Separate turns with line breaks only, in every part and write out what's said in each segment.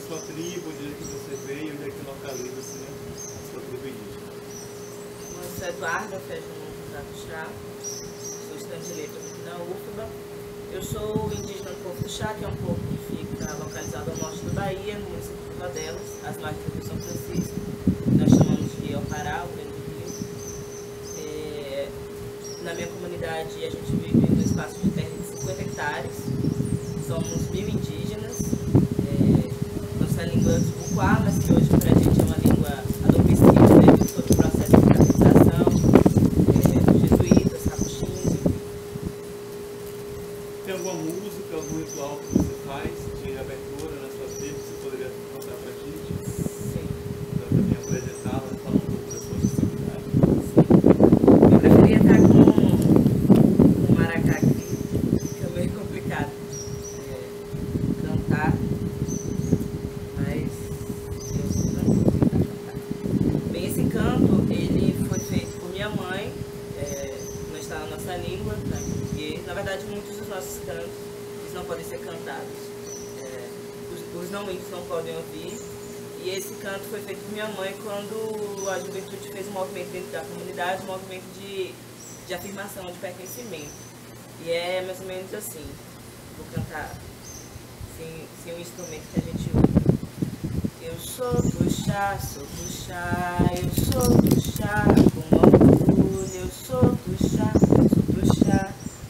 sua tribo, de onde que você veio, onde é que localiza-se, né, a sua tribo indígena?
Eu sou Eduarda Feijão da Chá, sou estudante de letras aqui na UFBA. Eu sou indígena do povo do Chá, que é um povo que fica localizado ao norte da Bahia, no município de Rodelas, às margens do Rio São Francisco. Nós chamamos de Alpará, o Grande Rio. Na minha comunidade, a gente vive num espaço de terra de 50 hectares. Somos 1000 indígenas. Nossa língua é o Tubuquá, mas que hoje para a gente é uma língua adormecida devido todo o processo de catequização, jesuítas, capuchinhos.
Tem alguma música, algum ritual que você faz de abertura na sua tribo que você poderia contar pra gente?
Sim.
Para também apresentá-la, falar um pouco da sua acessibilidade.
Eu preferia estar com o maracá, que é meio complicado cantar, mas eu não vou tentar cantar. Bem, esse canto, ele foi feito por minha mãe, não está na nossa língua, tá em português. Na verdade, muitos dos nossos cantos, eles não podem ser cantados. Os não índios não podem ouvir. E esse canto foi feito por minha mãe quando a juventude fez um movimento dentro da comunidade, um movimento de afirmação, de pertencimento. E é mais ou menos assim. Vou cantar sem o instrumento que a gente usa. Eu sou do chá, eu sou do chá, com orgulho. Eu sou do chá,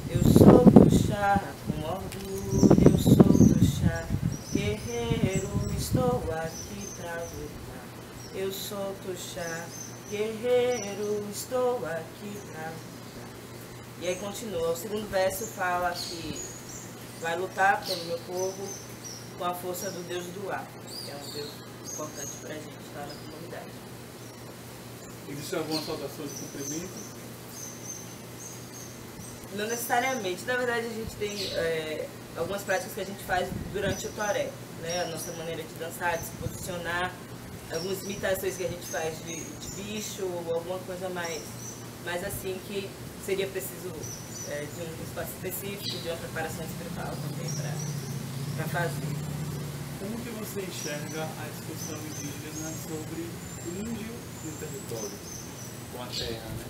eu sou do chá, com orgulho. Eu sou do chá, guerreiro, estou aqui pra lutar. Eu sou do chá, guerreiro, estou aqui pra lutar. E aí continua. O segundo verso fala que vai lutar pelo meu povo com a força do Deus do ar, que é um Deus importante pra gente estar na comunidade.
Existe alguma saudação de cumprimento?
Não necessariamente. Na verdade, a gente tem algumas práticas que a gente faz durante o toré, né? A nossa maneira de dançar, de se posicionar, algumas imitações que a gente faz de bicho ou alguma coisa mais assim que seria preciso de um espaço específico, de uma preparação espiritual também para fazer.
Como que você enxerga a discussão indígena sobre o índio e o território, com a terra, né?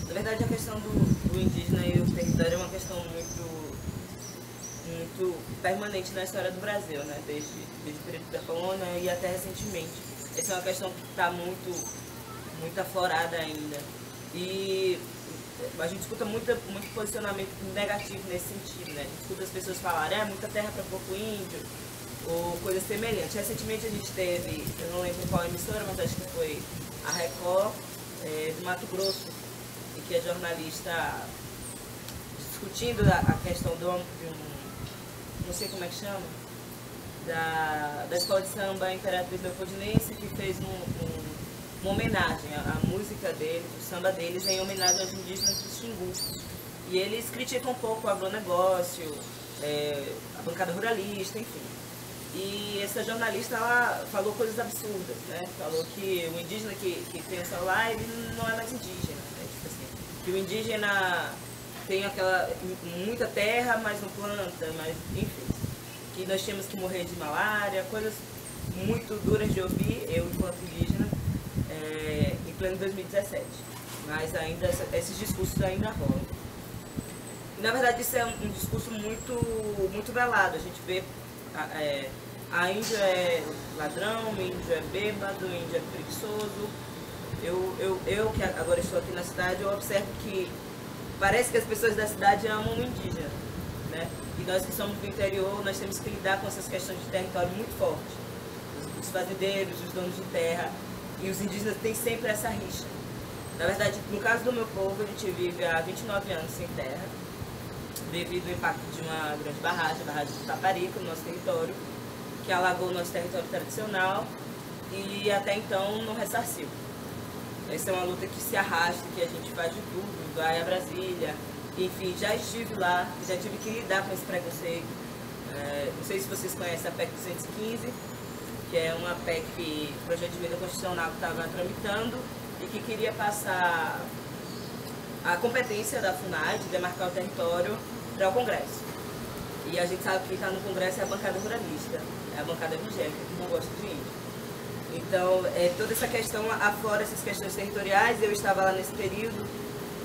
Na verdade, a questão do indígena e o território é uma questão muito permanente na história do Brasil, né? Desde o período da colônia e até recentemente. Essa é uma questão que está muito aflorada ainda. E a gente escuta muito posicionamento negativo nesse sentido, né? A gente escuta as pessoas falarem, muita terra para pouco índio, ou coisas semelhantes. Recentemente a gente teve, eu não lembro qual emissora, mas acho que foi a Record, do Mato Grosso, em que a jornalista discutindo a questão de não sei como é que chama, da escola de samba Imperatriz Leopoldinense, que fez uma homenagem, a música deles, o samba deles, em homenagem aos indígenas do Xingu. E eles criticam um pouco o agronegócio, a bancada ruralista, enfim. E essa jornalista, ela falou coisas absurdas, né? Falou que o indígena que tem o celular, ele não é mais indígena, né? Tipo assim, que o indígena tem muita terra, mas não planta, mas enfim. Que nós tínhamos que morrer de malária, coisas muito duras de ouvir, eu enquanto indígena, em pleno 2017. Mas ainda, esses discursos ainda rolam. E, na verdade, isso é um discurso muito velado. A gente vê a índio é ladrão, o índio é bêbado, o índio é preguiçoso. Eu que agora estou aqui na cidade, eu observo que parece que as pessoas da cidade amam o indígena, né? E nós que somos do interior, nós temos que lidar com essas questões de território muito fortes. Os fazendeiros, os donos de terra e os indígenas têm sempre essa rixa. Na verdade, no caso do meu povo, a gente vive há 29 anos sem terra, devido ao impacto de uma grande barragem, a barragem de Taparica, no nosso território, que alagou o nosso território tradicional e até então não ressarciu. Essa é uma luta que se arrasta, que a gente faz de tudo, vai a Brasília, enfim, já estive lá, já tive que lidar com esse preconceito. Não sei se vocês conhecem a PEC 215, que é uma PEC, projeto de emenda constitucional que estava tramitando e que queria passar a competência da FUNAI de demarcar o território para o Congresso. E a gente sabe que está no Congresso é a bancada ruralista, é a bancada evangélica, que não gosta de índio. Então, toda essa questão, afora essas questões territoriais, eu estava lá nesse período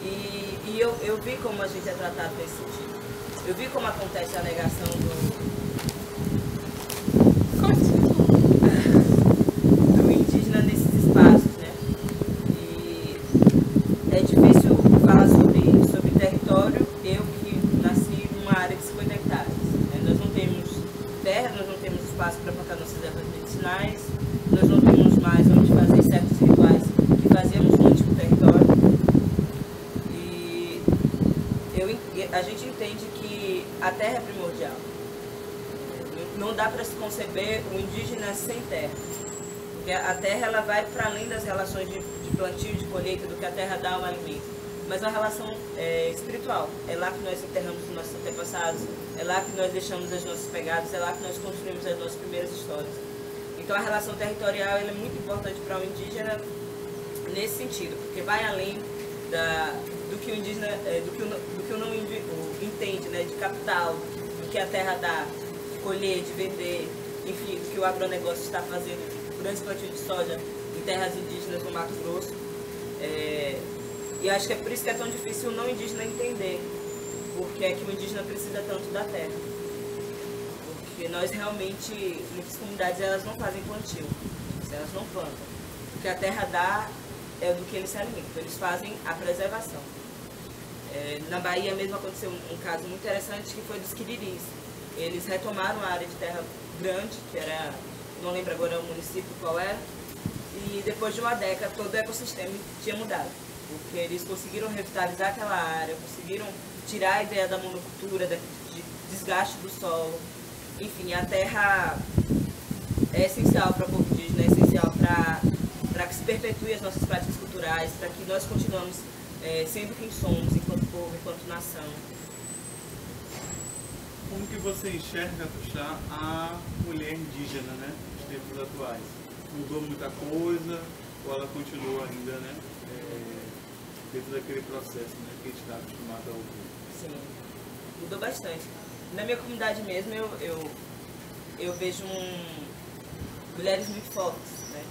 e eu vi como a gente é tratado nesse sentido. Eu vi como acontece a negação do indígena nesses espaços, né? E é difícil falar sobre território, eu que nasci numa área de 50 hectares. Né? Nós não temos terra, nós não temos espaço para plantar nossas ervas medicinais, nós não temos mais onde fazer certos rituais que fazíamos no antigo território. E a gente entende que a terra é primordial. Não dá para se conceber o indígena sem terra. Porque a terra ela vai para além das relações de plantio, de colheita, do que a terra dá ao alimento. Mas é uma relação espiritual. É lá que nós enterramos os nossos antepassados, é lá que nós deixamos as nossas pegadas, é lá que nós construímos as nossas primeiras histórias. Então a relação territorial ela é muito importante para o indígena nesse sentido, porque vai além do que o indígena, do que o não entende, né, de capital, do que a terra dá, de colher, de vender, enfim, do que o agronegócio está fazendo, grandes plantios de soja em terras indígenas no Mato Grosso. E acho que é por isso que é tão difícil o não indígena entender porque é que o indígena precisa tanto da terra. Porque nós realmente, muitas comunidades, elas não fazem plantio, elas não plantam. O que a terra dá é do que eles se alimentam, eles fazem a preservação. Na Bahia mesmo aconteceu um caso muito interessante que foi dos Quiriris. Eles retomaram a área de terra grande, que era, não lembro agora o município qual era, e depois de uma década todo o ecossistema tinha mudado. Porque eles conseguiram revitalizar aquela área, conseguiram tirar a ideia da monocultura, de desgaste do solo. Enfim, a terra é essencial para o povo indígena, é essencial para que se perpetue as nossas práticas culturais, para que nós continuemos sendo quem somos enquanto povo, enquanto nação.
Como que você enxerga, Tuxá, a mulher indígena, né, nos tempos atuais? Mudou muita coisa ou ela continua ainda, né, dentro daquele processo, né, que a gente está acostumado a ouvir?
Sim, mudou bastante. Na minha comunidade mesmo, eu vejo mulheres muito fortes, né?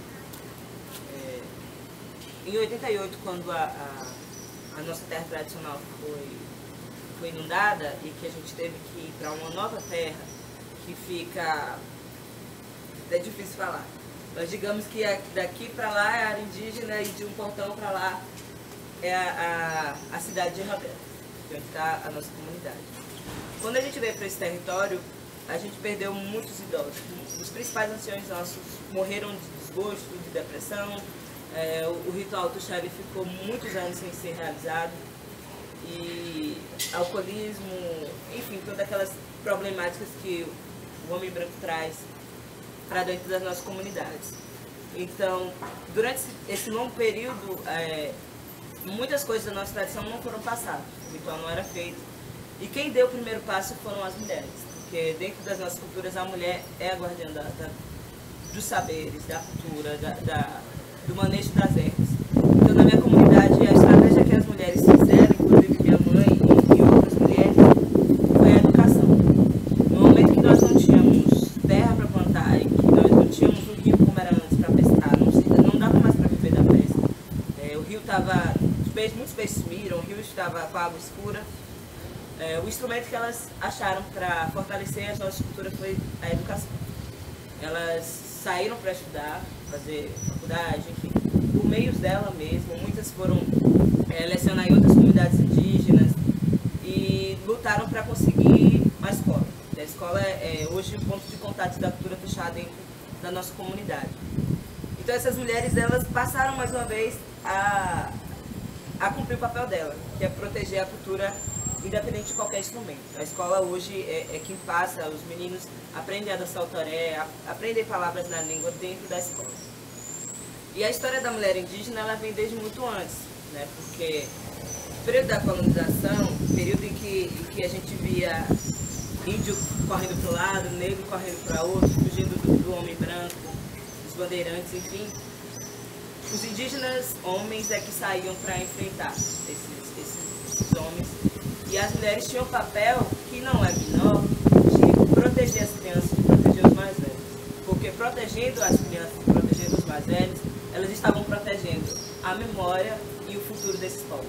Em 88, quando a nossa terra tradicional foi inundada e que a gente teve que ir para uma nova terra que fica... É difícil falar, mas digamos que daqui para lá é a área indígena e de um portão para lá é a cidade de Roberto, onde está a nossa comunidade. Quando a gente veio para esse território, a gente perdeu muitos idosos. Os principais anciões nossos morreram de desgosto, de depressão. O ritual Tuxá ficou muitos anos sem ser realizado. E alcoolismo, enfim, todas aquelas problemáticas que o homem branco traz para dentro das nossas comunidades. Então, durante esse longo período, muitas coisas da nossa tradição não foram passadas, o ritual não era feito. E quem deu o primeiro passo foram as mulheres, porque dentro das nossas culturas a mulher é a guardiã dos saberes, da cultura, do manejo das ervas. Então na minha comunidade a estratégia que as mulheres fizeram, inclusive minha mãe e outras mulheres, foi a educação. No momento que nós não tínhamos terra para plantar e que nós não tínhamos um rio como era antes para pescar, não dava mais para viver da pesca. O rio estava, muitos peixes sumiram, o rio estava com água escura. O instrumento que elas acharam para fortalecer as nossas culturas foi a educação. Elas saíram para estudar, fazer faculdade, enfim, por meios dela mesmo. Muitas foram lecionar em outras comunidades indígenas e lutaram para conseguir uma escola. A escola é hoje o ponto de contato da cultura Tuxá dentro da nossa comunidade. Então essas mulheres, elas passaram mais uma vez a cumprir o papel dela, que é proteger a cultura independente de qualquer instrumento. A escola hoje é quem passa, os meninos aprendem a dançar o toré, aprendem palavras na língua dentro da escola. E a história da mulher indígena, ela vem desde muito antes, né? Porque o período da colonização, período em que a gente via índio correndo para um lado, negro correndo para outro, fugindo do homem branco, dos bandeirantes, enfim, os indígenas homens é que saíam para enfrentar esses homens. E as mulheres tinham um papel que não é menor de proteger as crianças, de proteger os mais velhos. Porque protegendo as crianças, protegendo os mais velhos, elas estavam protegendo a memória e o futuro desses povos.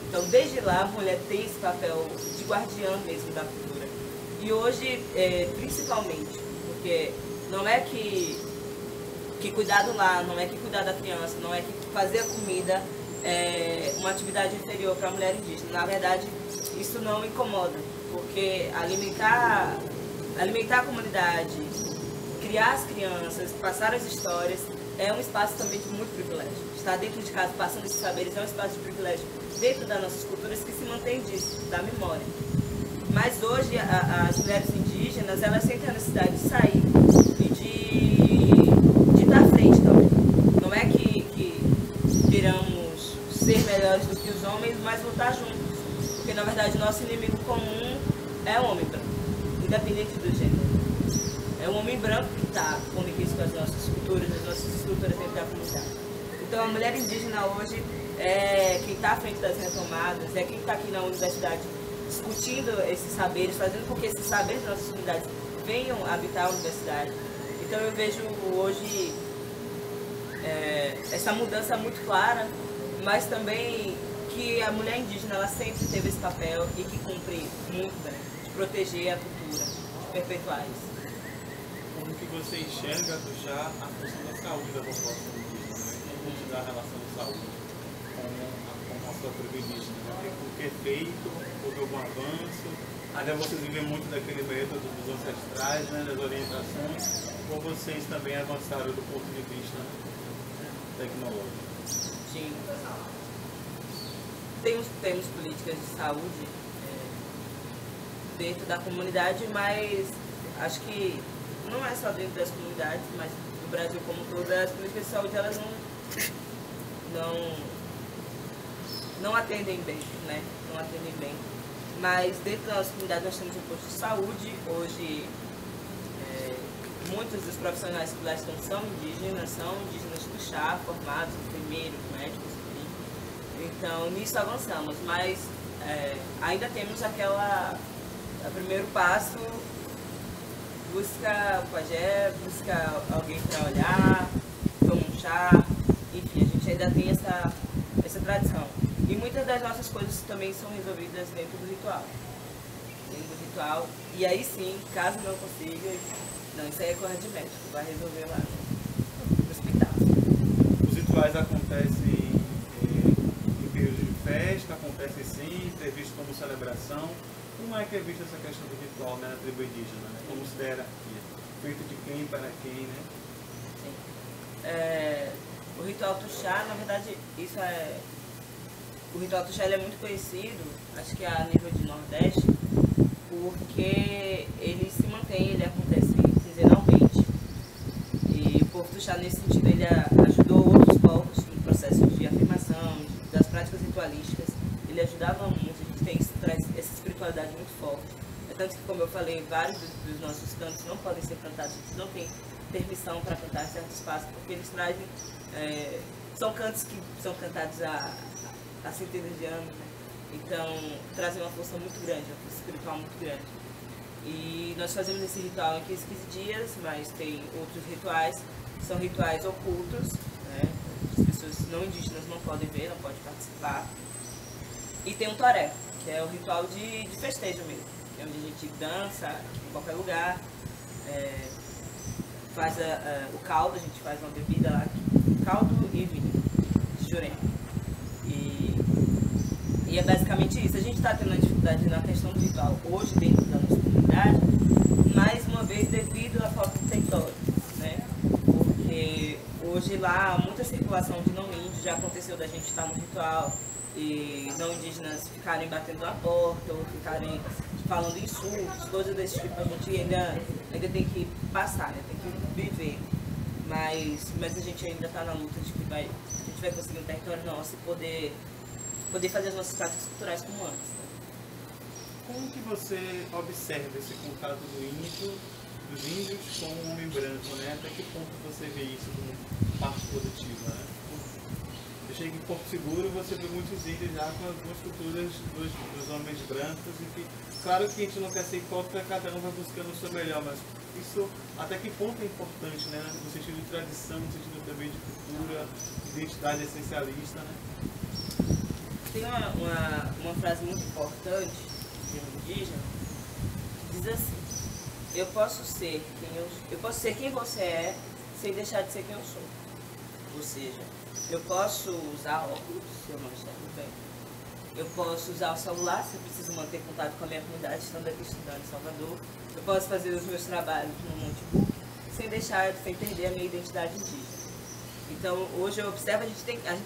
Então, desde lá, a mulher tem esse papel de guardiã mesmo da cultura. E hoje, principalmente, porque não é que cuidar do lar, não é que cuidar da criança, não é que fazer a comida é uma atividade inferior para a mulher indígena. Na verdade, isso não incomoda, porque alimentar a comunidade, criar as crianças, passar as histórias, é um espaço também de muito privilégio. Estar dentro de casa passando esses saberes é um espaço de privilégio dentro das nossas culturas que se mantém disso, da memória. Mas hoje as mulheres indígenas, elas sentem a necessidade de sair e de estar à frente também. Não é que queiramos ser melhores do que os homens, mas lutar juntos. Porque na verdade o nosso inimigo comum é o homem branco, independente do gênero. É o homem branco que está comunicando com as nossas culturas, as nossas estruturas dentro da comunidade. Então a mulher indígena hoje é quem está à frente das retomadas, é quem está aqui na universidade discutindo esses saberes, fazendo com que esses saberes das nossas comunidades venham habitar a universidade. Então eu vejo hoje essa mudança muito clara, mas também que a mulher indígena ela sempre teve esse papel e que cumpre muito bem, de proteger a cultura, de perpetuar isso.
Como que você enxerga, Tuxá, a função da saúde da população indígena, né? Como te dá a relação de saúde com a sua tribo indígena? Né? O que é feito, houve algum avanço? Ainda vocês vivem muito daquele método dos ancestrais, né? Das orientações, ou vocês também avançaram do ponto de vista tecnológico?
Sim. Temos políticas de saúde dentro da comunidade, mas acho que não é só dentro das comunidades, mas no Brasil como um todo, as políticas de saúde elas não atendem bem, né? Não atendem bem. Mas dentro da nossa comunidade nós temos um posto de saúde. Hoje muitos dos profissionais que lá estão são indígenas Tuxá, formados, enfermeiros, médicos, enfim. Então nisso avançamos, mas ainda temos o primeiro passo. Busca o pajé, busca alguém para olhar, toma um chá, enfim, a gente ainda tem essa tradição. E muitas das nossas coisas também são resolvidas dentro do ritual. E aí sim, caso não consiga, não, isso aí é coisa de médico, vai resolver lá no hospital.
Os rituais acontecem em período de festa, acontecem sim, previsto como celebração. Como é que é vista essa questão do ritual, né, na tribo indígena? Né? Como se der aqui? Feito de quem para quem, né?
Sim. O ritual Tuxá, na verdade, o ritual Tuxá ele é muito conhecido, acho que a nível de Nordeste, porque ele se mantém, ele acontece quinzenalmente. E o povo Tuxá, nesse sentido, ele ajudou outros povos no processo de afirmação, das práticas ritualísticas. Ele ajudava muito, a gente traz essa espiritualidade muito forte. É tanto que, como eu falei, vários dos nossos cantos não podem ser cantados, a gente não tem permissão para cantar em certos espaços, porque eles trazem, são cantos que são cantados há centenas de anos, né? Então trazem uma força muito grande, uma força espiritual muito grande. E nós fazemos esse ritual em 15 dias, mas tem outros rituais, são rituais ocultos, né? As pessoas não indígenas não podem ver, não podem participar. E tem um toré, que é o ritual de festejo mesmo, que é onde a gente dança em qualquer lugar, faz o caldo, a gente faz uma bebida lá, caldo e vinho de jurema. E é basicamente isso. A gente está tendo uma dificuldade na questão do ritual hoje dentro da nossa comunidade, mais uma vez devido à falta de território, né? Porque hoje lá há muita circulação de não índios, já aconteceu da gente estar no ritual e não indígenas ficarem batendo na porta ou ficarem falando insultos, coisas desse tipo. A gente ainda tem que passar, né? Tem que viver. Mas a gente ainda está na luta de que a gente vai conseguir um território nosso e poder fazer as nossas práticas culturais como antes. Né?
Como que você observa esse contato dos índios com o homem branco, né? Até que ponto você vê isso como parte positiva, né? chega em Porto Seguro, você vê muitos índios já com algumas culturas dos homens brancos, e que, claro que a gente não quer ser hipócrita, cada um vai buscando o seu melhor, mas isso até que ponto é importante, né? No sentido de tradição, no sentido também de cultura, identidade essencialista, né?
Tem uma frase muito importante de um indígena que diz assim: eu posso ser quem você é sem deixar de ser quem eu sou. Ou seja, eu posso usar óculos se eu não enxergo bem. Eu posso usar o celular se eu preciso manter contato com a minha comunidade estando aqui estudando em Salvador. Eu posso fazer os meus trabalhos no notebook sem perder a minha identidade indígena. Então, hoje eu observo, a gente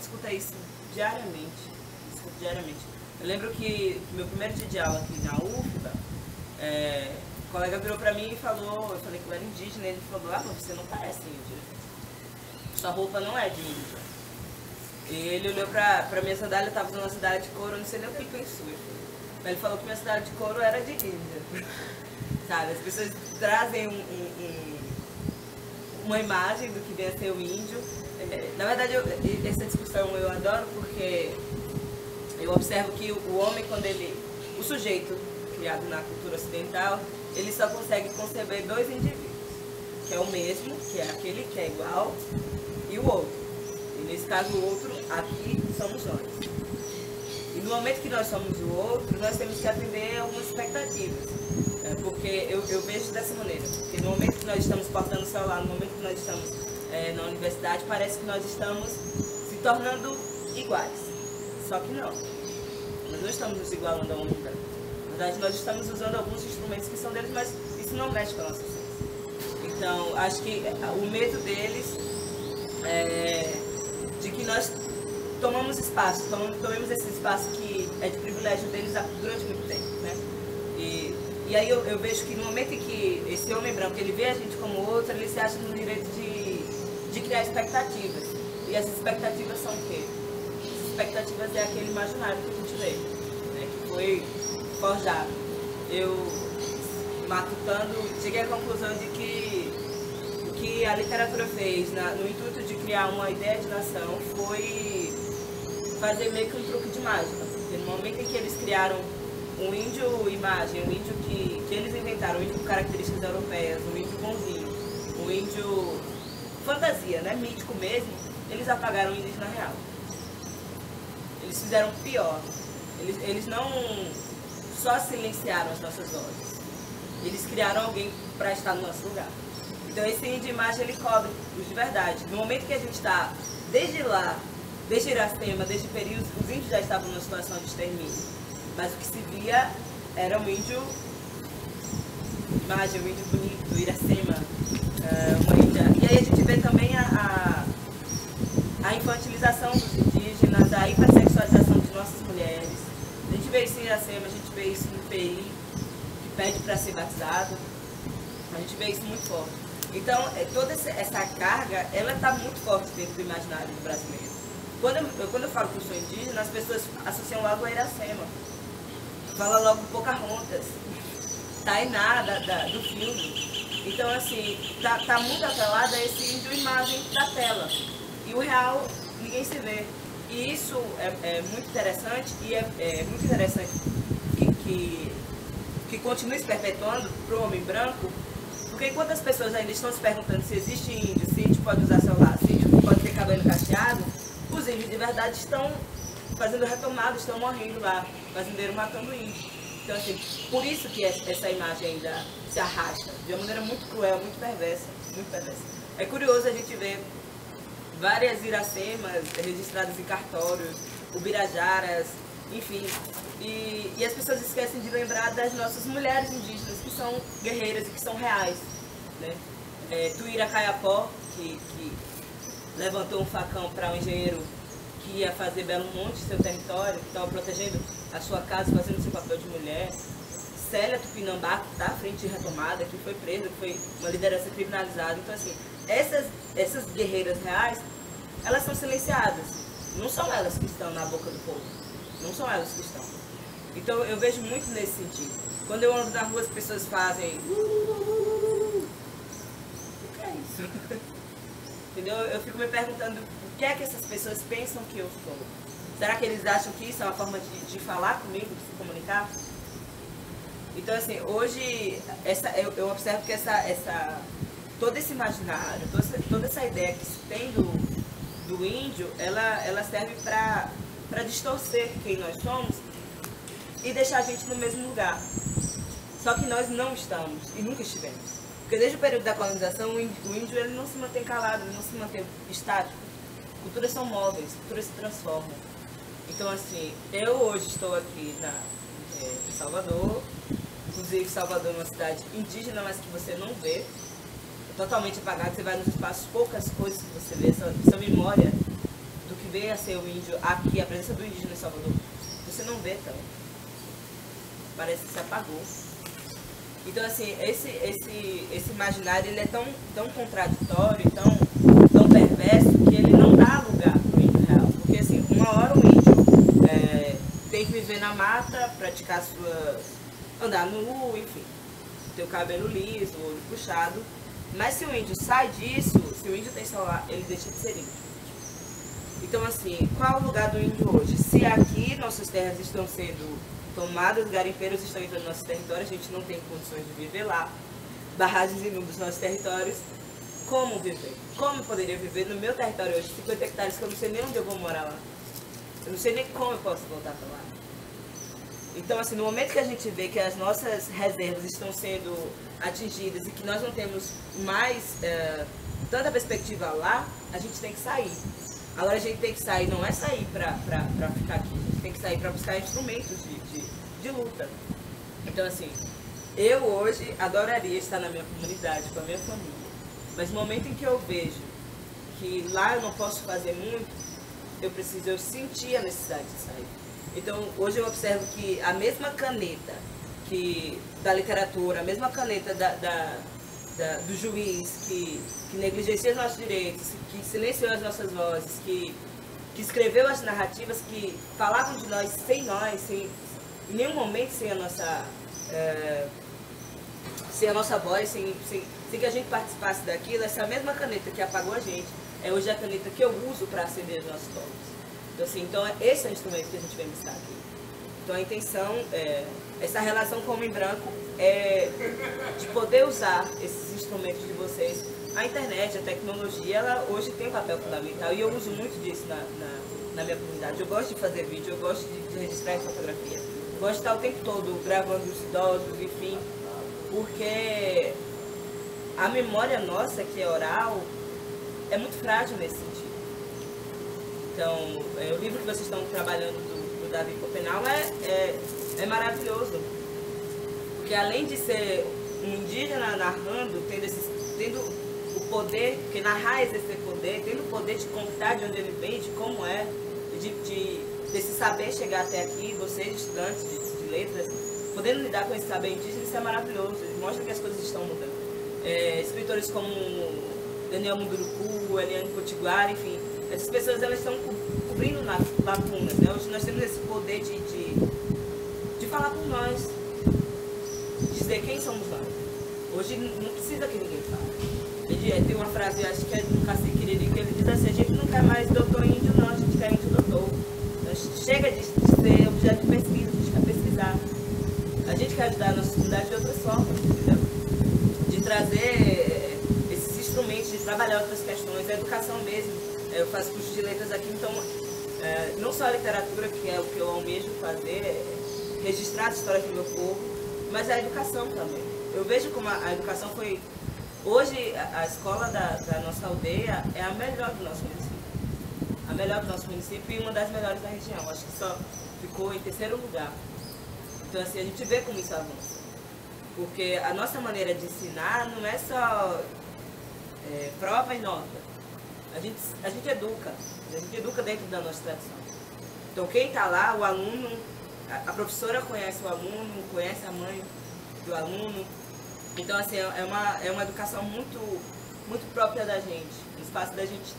escuta isso diariamente. Eu lembro que no meu primeiro dia de aula aqui na UFBA, o colega virou pra mim e falou, eu falei que eu era indígena, e ele falou: mas você não parece índio. Sua roupa não é de índio. E ele olhou pra minha sandália, eu estava usando uma sandália de couro, eu não sei nem o que ele pensou. Mas ele falou que minha sandália de couro era de índia. Sabe, as pessoas trazem uma imagem do que vem a ser o índio. Na verdade, essa discussão eu adoro porque eu observo que o homem, o sujeito criado na cultura ocidental, ele só consegue conceber dois indivíduos, que é o mesmo, que é aquele que é igual, e o outro. E nesse caso, o outro aqui somos nós. E no momento que nós somos o outro, nós temos que atender a algumas expectativas. Porque eu vejo dessa maneira. Porque no momento que nós estamos portando o celular, no momento que nós estamos na universidade, parece que nós estamos se tornando iguais. Só que não. Nós não estamos nos igualando a um lugar. Na verdade, nós estamos usando alguns instrumentos que são deles, mas isso não mexe com a nossa ciência. Então, acho que o medo deles de que nós tomamos espaço, tomemos esse espaço que é de privilégio deles durante muito tempo, né? E aí eu vejo que no momento em que esse homem branco, ele vê a gente como outro, ele se acha no direito de criar expectativas. E essas expectativas são o quê? Essas expectativas é aquele imaginário que a gente vê, né? Que foi forjado. Eu, matutando, cheguei à conclusão de que o que a literatura fez no intuito de criar uma ideia de nação foi fazer meio que um truque de mágica. Porque no momento em que eles criaram um índio imagem, um índio que eles inventaram, um índio com características europeias, um índio bonzinho, um índio fantasia, né, mítico mesmo, eles apagaram o indígena real. Eles fizeram pior. Eles não só silenciaram as nossas vozes, eles criaram alguém para estar no nosso lugar. Então esse índio imagem, ele cobre os de verdade. No momento que a gente está, desde lá, desde Iracema, desde o período, os índios já estavam numa situação de extermínio. Mas o que se via era um índio imagem, um índio bonito, Iracema, uma índia. E aí a gente vê também a infantilização dos indígenas, a hipersexualização de nossas mulheres. A gente vê isso em Iracema, a gente vê isso no PI, que pede para ser batizado. A gente vê isso muito forte. Então, toda essa carga, ela está muito forte dentro do imaginário do brasileiro. Quando eu falo que eu sou indígena, as pessoas associam logo a Iracema. Fala logo Pocahontas, Tainá do filme. Então, assim, tá muito atrelada a esse índio imagem da tela. E o real, ninguém se vê. E isso é muito interessante, e é muito interessante que continue se perpetuando para o homem branco, porque enquanto as pessoas ainda estão se perguntando se existe índio, se índio pode usar celular, se índio pode ter cabelo cacheado, os índios de verdade estão fazendo retomada, estão morrendo lá, fazendeiro matando índio. Então, assim, por isso que essa imagem ainda se arrasta, de uma maneira muito cruel, muito perversa, muito perversa. É curioso a gente ver várias Iracemas registradas em cartórios, ubirajaras, enfim, e as pessoas esquecem de lembrar das nossas mulheres indígenas, que são guerreiras e que são reais, né? Tuíra Caiapó, que levantou um facão para um engenheiro que ia fazer Belo Monte, seu território, que estava protegendo a sua casa, fazendo seu papel de mulher. Célia Tupinambá, que está à frente de retomada, que foi presa, que foi uma liderança criminalizada. Então, assim, essas guerreiras reais, elas são silenciadas. Não são elas que estão na boca do povo. Não são elas que estão. Então, eu vejo muito nesse sentido. Quando eu ando na rua, as pessoas fazem... O que é isso? entendeu? Eu fico me perguntando o que é que essas pessoas pensam que eu sou. Será que eles acham que isso é uma forma de falar comigo, de se comunicar? Então, assim, hoje eu observo que todo esse imaginário, toda essa ideia que se tem do índio, ela serve para distorcer quem nós somos e deixar a gente no mesmo lugar. Só que nós não estamos e nunca estivemos. Porque desde o período da colonização, o índio ele não se mantém calado, ele não se mantém estático. Culturas são móveis, culturas se transformam. Então, assim, eu hoje estou aqui em Salvador. Inclusive, Salvador é uma cidade indígena, mas que você não vê. É totalmente apagado. Você vai nos espaços, poucas coisas que você vê. Essa memória do que veio a ser o índio aqui, a presença do indígena em Salvador, você não vê também. Parece que se apagou. Então, assim, esse imaginário ele é tão contraditório, tão perverso, que ele não dá lugar para o índio real. Porque, assim, uma hora o índio tem que viver na mata, praticar andar nu, enfim, ter o cabelo liso, o olho puxado. Mas se o índio sai disso, se o índio tem celular, ele deixa de ser índio. Então, assim, qual é o lugar do índio hoje? Se aqui nossas terras estão sendo tomadas, garimpeiros estão entrando no nosso território, a gente não tem condições de viver lá, barragens inundam os nossos territórios, como viver? Como eu poderia viver no meu território hoje, 50 hectares, que eu não sei nem onde eu vou morar lá? Eu não sei nem como eu posso voltar para lá. Então, assim, no momento que a gente vê que as nossas reservas estão sendo atingidas e que nós não temos mais tanta perspectiva lá, a gente tem que sair. Agora a gente tem que sair, não é sair para ficar aqui, a gente tem que sair para buscar instrumentos de luta. Então, assim, eu hoje adoraria estar na minha comunidade, com a minha família, mas no momento em que eu vejo que lá eu não posso fazer muito, eu sentir a necessidade de sair. Então, hoje eu observo que a mesma caneta da literatura, a mesma caneta do juiz que negligencia os nossos direitos, que silenciou as nossas vozes, que escreveu as narrativas que falavam de nós, em nenhum momento sem a nossa voz, sem que a gente participasse daquilo, essa mesma caneta que apagou a gente, é hoje a caneta que eu uso para acender os nossos povos. Então, assim, esse é o instrumento que a gente vem buscar aqui. Então, a intenção, essa relação com o homem branco é de poder usar esses instrumentos de vocês. A internet, a tecnologia, ela hoje tem um papel fundamental e eu uso muito disso na minha comunidade. Eu gosto de fazer vídeo, eu gosto de registrar em fotografia. Eu gosto de estar o tempo todo gravando os idosos, enfim, porque a memória nossa, que é oral, é muito frágil nesse sentido. Então, o livro que vocês estão trabalhando do Davi Copenau é maravilhoso. Porque além de ser um indígena narrando, tendo o poder, porque narrar é exercer poder, tendo o poder de contar de onde ele vem, de como é, desse saber chegar até aqui, vocês estudantes de letras, podendo lidar com esse saber indígena, isso é maravilhoso. Ele mostra que as coisas estão mudando. Escritores como Daniel Munduruku, Eliane Potiguar, enfim, essas pessoas elas estão cobrindo lacunas, né? Hoje nós temos esse poder de falar por nós, dizer quem somos nós. Hoje não precisa que ninguém fale. Tem uma frase, acho que é do Cacique Quiriri, que ele diz assim: a gente não quer mais doutor índio, não, a gente quer índio doutor. Então, chega de ser objeto de pesquisa, a gente quer pesquisar. A gente quer ajudar a nossa comunidade de outras formas, entendeu? De trazer esses instrumentos, de trabalhar outras questões, a educação mesmo. Eu faço curso de letras aqui, então não só a literatura, que é o que eu almejo fazer, registrar as histórias do meu povo, mas a educação também. Eu vejo como a educação foi... Hoje, a escola da nossa aldeia é a melhor do nosso município. A melhor do nosso município e uma das melhores da região. Acho que só ficou em terceiro lugar. Então, assim, a gente vê como isso avança. Porque a nossa maneira de ensinar não é só prova e nota. A gente educa dentro da nossa tradição. Então, quem está lá, o aluno, a professora conhece o aluno, conhece a mãe do aluno. Então, assim, é uma educação muito, muito própria da gente, um espaço da gente,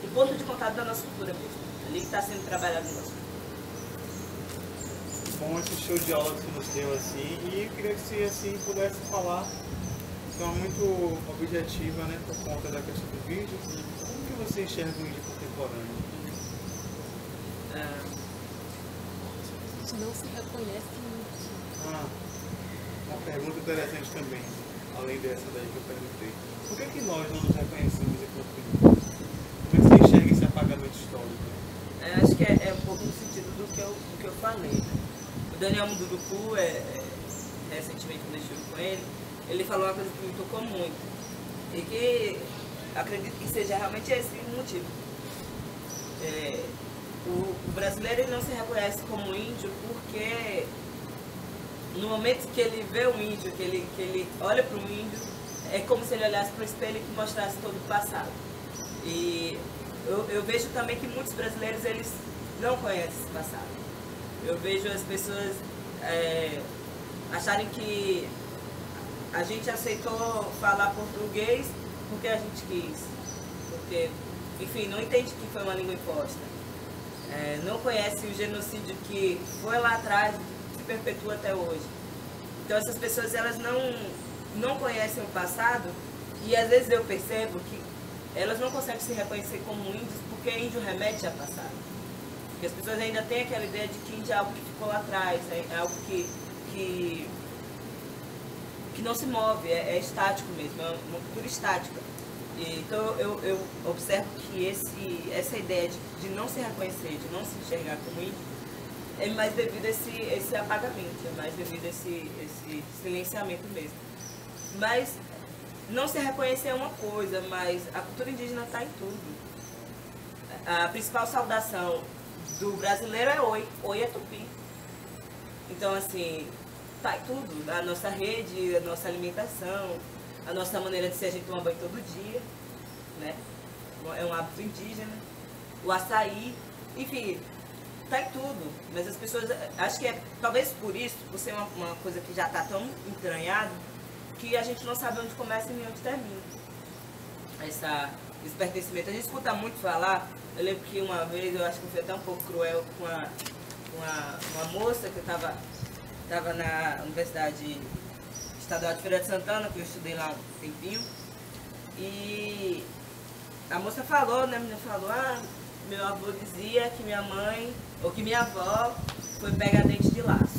um ponto de contato da nossa cultura mesmo, ali que está sendo trabalhado no nosso
bom esse show de aula que você nos deu assim, e eu queria que você assim pudesse falar forma muito objetiva, né, por conta da questão do vídeo. Como que você enxerga o índio contemporâneo?
Não se reconhece muito.
Uma pergunta interessante também, além dessa daí que eu perguntei. Por que nós não nos reconhecemos enquanto índios? Como é que você enxerga esse apagamento histórico?
Acho que é um pouco no sentido do que eu falei, né? O Daniel Munduruku, recentemente quando eu estive com ele falou uma coisa que me tocou muito. E que acredito que seja realmente esse o motivo. O brasileiro ele não se reconhece como índio porque no momento que ele vê o índio, que ele olha para o índio, é como se ele olhasse para o espelho e que mostrasse todo o passado. E eu vejo também que muitos brasileiros eles não conhecem esse passado. Eu vejo as pessoas acharem que a gente aceitou falar português porque a gente quis. Porque, enfim, não entende que foi uma língua imposta. Não conhece o genocídio que foi lá atrás, se perpetua até hoje. Então essas pessoas elas não conhecem o passado e às vezes eu percebo que elas não conseguem se reconhecer como índios porque índio remete a passado. Porque as pessoas ainda têm aquela ideia de que índio é algo que ficou lá atrás, é algo que não se move, é estático mesmo, é uma cultura estática. Então eu observo que essa ideia de não se reconhecer, de não se enxergar como índio, é mais devido a esse apagamento, é mais devido a esse silenciamento mesmo. Mas não se reconhecer é uma coisa, mas a cultura indígena está em tudo. A principal saudação do brasileiro é oi, oi é tupi. Então assim, está em tudo, a nossa rede, a nossa alimentação, a nossa maneira de ser, a gente toma banho todo dia, né? É um hábito indígena, o açaí, enfim, tá em tudo. Mas as pessoas, acho que talvez por isso, por ser uma coisa que já está tão entranhada, que a gente não sabe onde começa e nem onde termina. Esse pertencimento. A gente escuta muito falar, eu lembro que uma vez, eu acho que eu fui até um pouco cruel com uma moça que eu estava na Universidade Estadual de Feira de Santana, que eu estudei lá um tempinho, e a moça falou, né, a menina falou, meu avô dizia que minha mãe, ou que minha avó, foi pegar dente de laço.